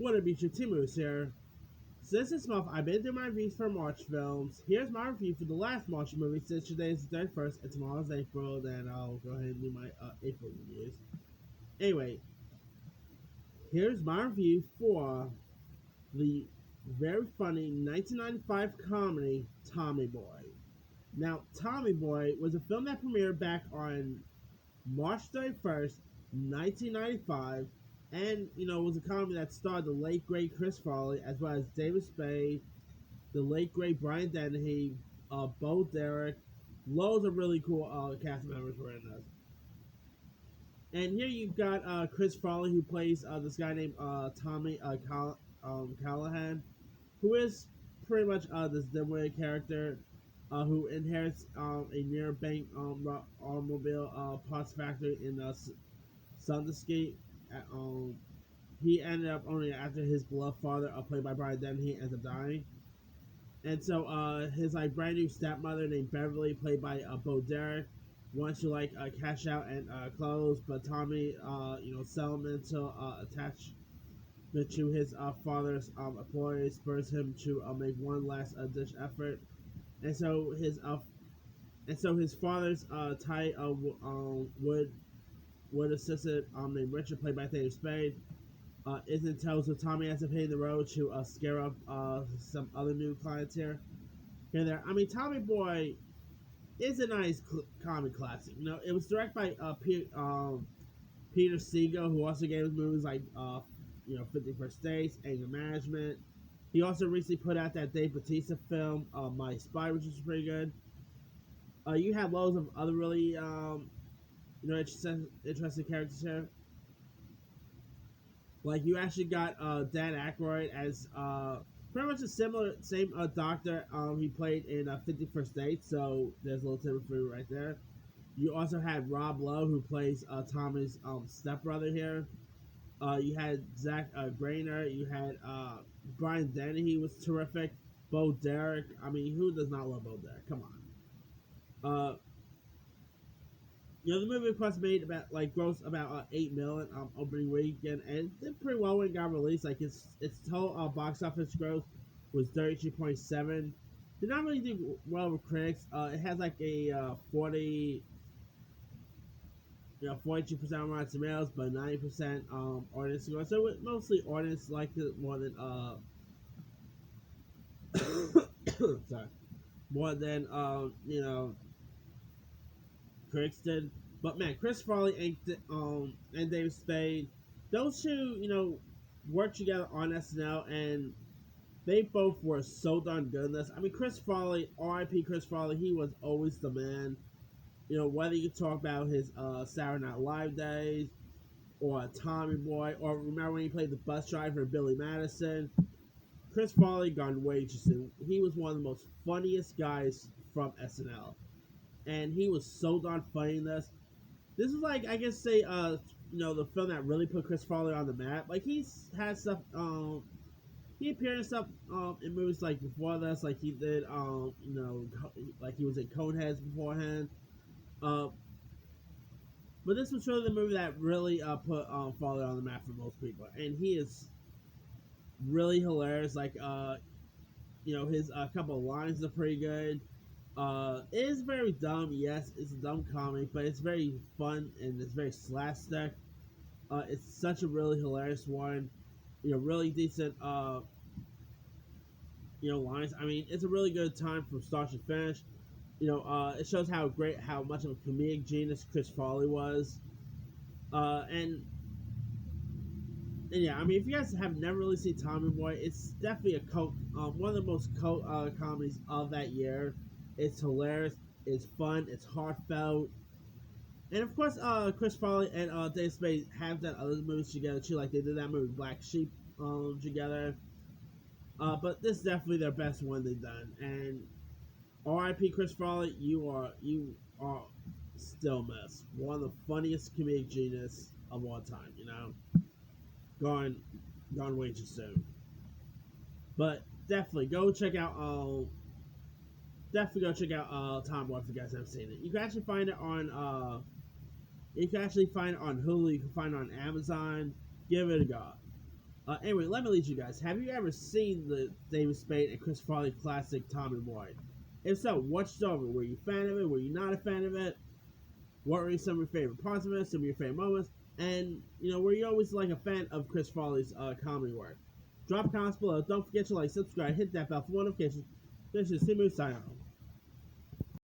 What a Beach Timus here. Since this month, I've been through my reviews for March films. Here's my review for the last March movie since today is the 31st and tomorrow is April, then I'll go ahead and do my April reviews. Anyway, here's my review for the very funny 1995 comedy Tommy Boy. Now, Tommy Boy was a film that premiered back on March 31st, 1995, and was a comedy that starred the late great Chris Farley as well as David Spade, the late great Brian Dennehy, Bo Derek. Loads of really cool cast members were in this. And here you've got Chris Farley, who plays this guy named Tommy Callahan, who is pretty much this dimwitted character who inherits a near bank automobile parts factory in Sunderscape. He ended up owning it after his beloved father, played by Brian Dennehy, ends up dying. And so his brand new stepmother named Beverly, played by Bo Derek, wants to cash out and close, but Tommy sell him into attachment to his father's employees, spurs him to make one last ditch effort, and so his father's tight wood assistant named Richard, played by David Spade, isn't told, so Tommy has to pay the road to scare up some other new clients here and there. I mean, Tommy Boy is a nice comic classic. It was directed by Peter Segal, who also gave us movies like 51st Dates, Anger Management. He also recently put out that Dave Bautista film, My Spy, which is pretty good. You have loads of other really interesting characters here. Like, you actually got Dan Aykroyd as pretty much a same doctor he played in 51st Dates, so there's a little tip for you right there. You also had Rob Lowe, who plays Tommy's stepbrother here. You had Zach Grainer. You had Brian Dennehy, was terrific. Bo Derek. I mean, who does not love Bo Derek? Come on. The movie, of course, made about grossed about 8 million opening weekend, and did pretty well when it got released. Like its total box office gross was 32.7. Did not really do well with critics. It has a 42% on Rotten Tomatoes, but 90% audience score. So it mostly audience liked it more than sorry, more than critics did. But man, Chris Farley and David Spade, those two worked together on SNL, and they both were so darn good in this. I mean, Chris Farley, R.I.P. Chris Farley, he was always the man. Whether you talk about his Saturday Night Live days, or Tommy Boy, or remember when he played the bus driver Billy Madison, Chris Farley gone way too soon. He was one of the most funniest guys from SNL, and he was so darn funny in this. This is I guess say the film that really put Chris Farley on the map. Like, he's had stuff he appeared in stuff in movies before this, like he did like he was in Coneheads beforehand. Uh, but this was really the movie that really put Farley on the map for most people, and he is really hilarious. His couple of lines are pretty good. It is very dumb. Yes, it's a dumb comedy, but it's very fun and it's very slapstick. It's such a really hilarious one. Really decent. Lines. I mean, it's a really good time from start to finish. It shows how much of a comedic genius Chris Farley was. And yeah, I mean, if you guys have never really seen Tommy Boy, it's definitely a cult, one of the most cult comedies of that year. It's hilarious, it's fun, it's heartfelt, and of course, Chris Farley and Dave Spade have done other movies together too. Like, they did that movie Black Sheep together. But this is definitely their best one they've done. And R.I.P. Chris Farley, you are still missed. One of the funniest comedic genius of all time. Gone gone way too soon. But definitely go check out Tom Boy if you guys haven't seen it. You can actually find it on Hulu. You can find it on Amazon. Give it a go. Anyway, let me lead you guys. Have you ever seen the David Spade and Chris Farley classic Tommy Boy? If so, what's over? Were you a fan of it? Were you not a fan of it? What were some of your favorite parts of it? Some of your favorite moments? And, were you always like a fan of Chris Farley's comedy work? Drop comments below. Don't forget to like, subscribe, hit that bell for notifications. This is Simu signing off.